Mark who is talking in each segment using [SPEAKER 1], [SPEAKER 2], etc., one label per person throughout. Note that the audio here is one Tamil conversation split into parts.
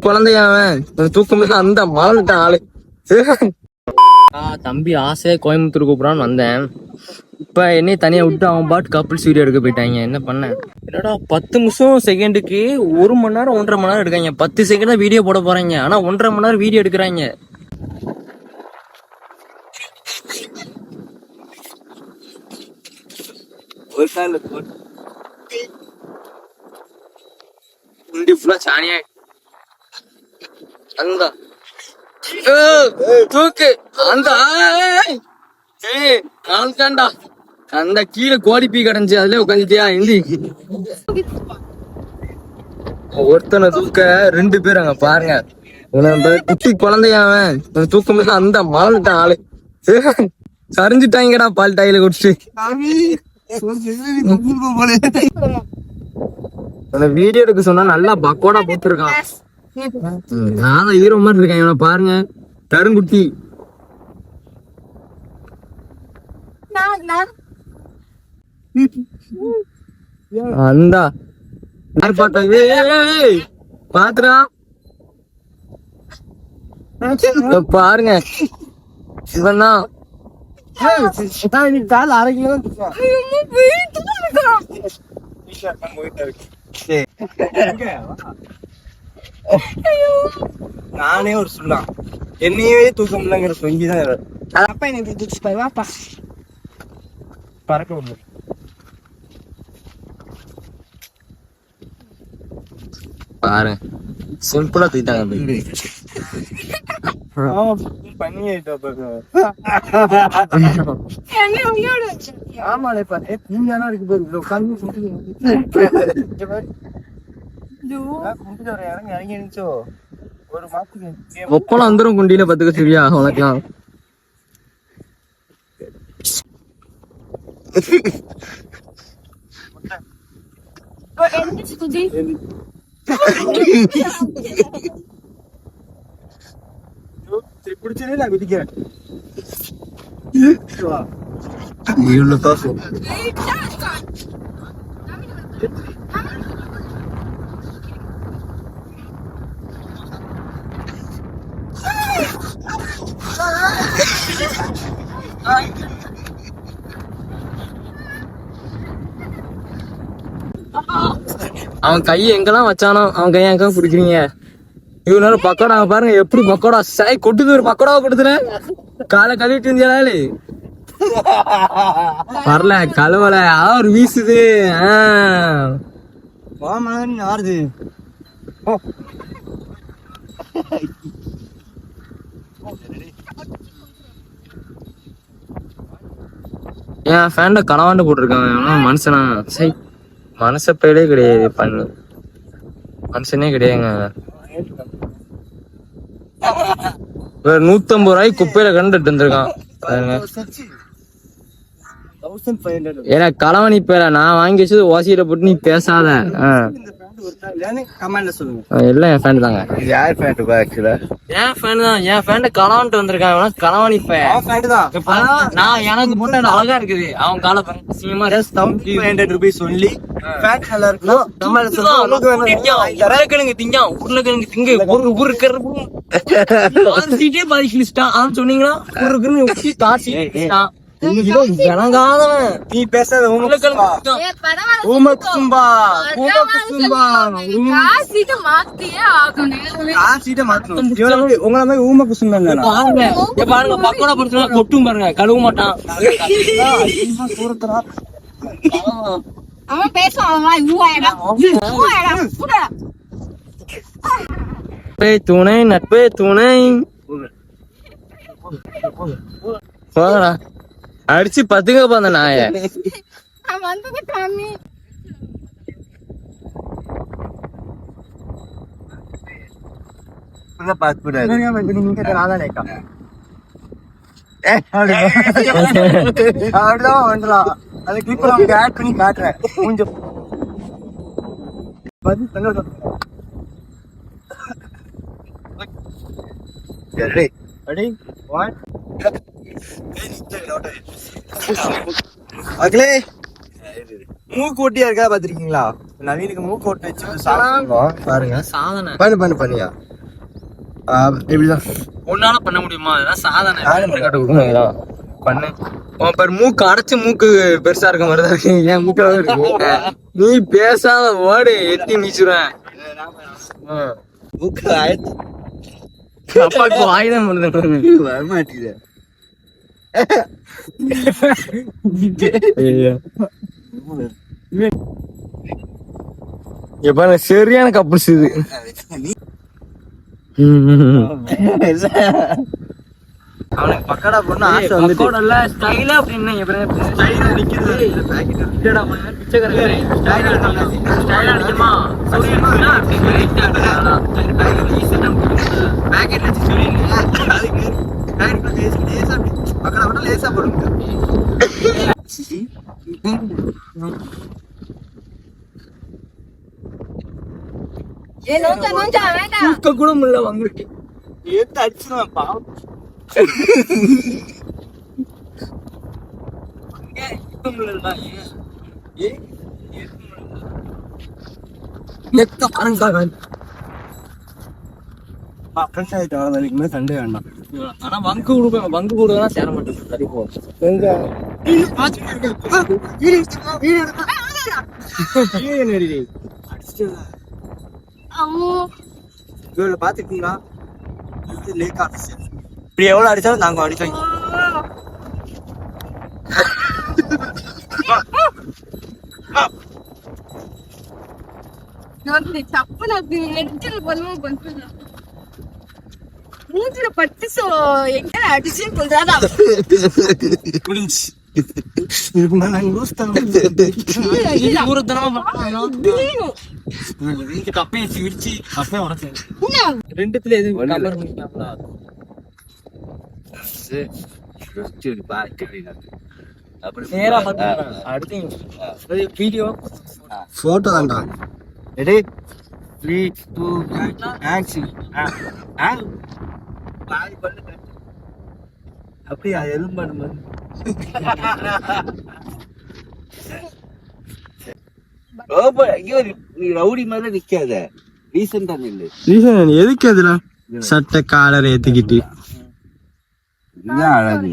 [SPEAKER 1] குழந்தையாவன் தூக்கம் அந்த மறந்துட்டான் ஆளு. தம்பி ஆசையா கோயம்புத்தூர் கூப்பிடான்னு வந்தேன். இப்ப என்னைய தனியா விட்டு அவன் பாட்டு கப்பிள்ஸ் வீடியோ எடுக்க போயிட்டாங்க. என்ன பண்ண? என்னடா 10 நிமிஷம் செகண்டுக்கு 1 மணி நேரம் 1.5 மணி நேரம் எடுக்காங்க. 10 செகண்ட் தான் வீடியோ போட போறாங்க. ஆனா 1.5 மணி நேரம் வீடியோ எடுக்கிறாங்க. ஒரு கால சாணியா அந்த தூக்கு அந்த அந்த கீழே கோழி பீ கிடந்துச்சு. அதுல உட்காந்துட்டியா இந்தி ஒருத்தனை தூக்க 2 பேர் அங்க பாருங்க. குட்டி குழந்தையாவன் தூக்கம் அந்த மறந்துட்டான் ஆளு. சரிஞ்சுட்டாங்கடா பால் டாயில குடிச்சு. வீடியோ எடுக்க சொன்னா நல்லா பக்கோடா போட்டுருக்கான். நானும் ஹீரோ மாதிரி இருக்கேன். இவனை பாருங்க, தருங்குட்டி. அந்தா பாத்துறா பாருங்க. இவன் தான் 1/2 கிலோ. நானே ஒரு சொல்லலாம், என்னையே தூக்க முடியலங்கிற சொங்கிதான் அப்பா எனக்கு வாப்பா பறக்க முடியும். பாரு சிம்பிளா தூக்கிட்டாங்க. ஒப்பளம் வந்துரும் குண்டியில பத்துக்க சரியா உனக்கலாம். பிடிச்சதே நான் குதிக்கிறேன். அவன் கையை எங்கெல்லாம் வச்சானோ அவன் கையை எங்க பிடிக்கிறீங்க. இவனால பக்கோடா பாருங்க எப்படி பக்கோடா சாய் கொட்டுது. ஒரு பக்கோடாவை கொடுத்துறேன். காலை கழுவிட்டு இருந்தாலே வரல கழுவல அவர் வீசுது. ஆறுது என் ஃபேண்ட கனவாண்டு போட்டிருக்கான். மனுஷனா சை மனச பேடே கிடையாது. பண்ணு மனுஷனே கிடையாதுங்க. 150 ரூபாய்க்கு குப்பையில கண்டுட்டு இருந்திருக்கான். ஏன்னா களவணி பேர நான் வாங்கி வச்சது ஓசியில போட்டு நீ பேசாத. எல்லாம் என் ஃபேன் தாங்க. யார் ஃபேன்? என் ஃபேன் தான். என் ஃபேன் களவான்ட்டு வந்திருக்கான். களவாணி நான் எனக்கு போட்டு அழகா இருக்குது. அவன் கால சீமா ₹500 சொல்லி உருளைக்கிழங்கு திங்க உருளைக்கிழங்கு திங்க ஒரு ஊருக்கே பாதிக்கிட்டான் சொன்னீங்கன்னா காசி நீ பேசாத. பக்கோடா பொறுத்த கொட்டும் பாருங்க, கழுவ மாட்டான். துணை நட்பே துணை போகடா அடிச்சு பத்துங்க போந்த நாய. அது கிளிப் ஆட் பண்ணி காட்டுறேன். கொஞ்சம்
[SPEAKER 2] மூக்கு ஒட்டியா இருக்கா பாத்திருக்கீங்களா? நவீனுக்கு மூக்கு ஒட்டி வச்சு சாப்பிடுவோம் பாருங்க.
[SPEAKER 1] சாதனை
[SPEAKER 2] பண்ணியா இப்படிதான்
[SPEAKER 1] உன்னால பண்ண முடியுமா? அதெல்லாம் சாதனை பண்ணு. பாரு மூக்கு அடைச்சு மூக்கு பெருசா இருக்க மாதிரிதான் இருக்கு. என் மூக்க இருக்கு. நீ பேசாத ஓடு எட்டி மீச்சுருவேன்.
[SPEAKER 2] மூக்கு ஆயிடுச்சு
[SPEAKER 1] அப்பாக்கு ஆயுதம்
[SPEAKER 2] வரமாட்டேங்குது.
[SPEAKER 1] சரியான கப்புள்ஸ் இது.
[SPEAKER 2] அவனுக்கு பக்கடா பொண்ணு ஆசை வந்துட்டு
[SPEAKER 1] ஸ்டைலா அப்படின்னு
[SPEAKER 2] லேசா போடுங்க.
[SPEAKER 1] கூட முடியல வந்துட்டு
[SPEAKER 2] எடுத்து அடிச்சுடுவேன் பாவம்.
[SPEAKER 1] சண்டே வேண்டாம். ஆனா பங்கு கொடுக்கலாம் சேர மாட்டேங்குது. சரி போ
[SPEAKER 2] பாத்துக்கீங்களா? இப்படி எவ்வளவு அடிச்சாலும் நாங்க அடிச்சோம்.
[SPEAKER 3] மூஞ்சில பட்டு எங்க அடிச்சுன்னு சொல்றாடா.
[SPEAKER 1] ரெண்டுத்துல எது வீடியோ
[SPEAKER 2] போட்டோ தான்டா. Ready 3 2 action. அப்படியா எலும்பு ரவுடி மாதிரி நிக்காத. ரீசெண்டா நில்லு.
[SPEAKER 1] எதுக்கு அதுல சட்டை காலர் ஏத்திக்கிட்டு
[SPEAKER 2] இதுதான் அழகு.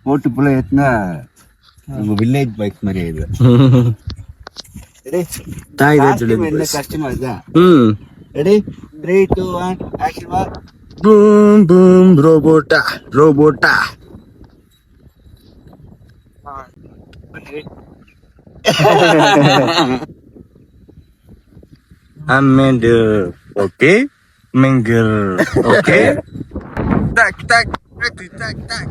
[SPEAKER 2] போட்டு புள்ள ஏத்துனா உங்க வில்லேஜ் பைக் மாதிரி ஆயிடுது. என்ன கஷ்டமா இருக்கா? Ready 3 2 1 action.
[SPEAKER 1] பூம் பூம் ரோபோட்டா ரோபோட்டா. Amanda, okay? Mingle, okay? Tak tak tak tak tak.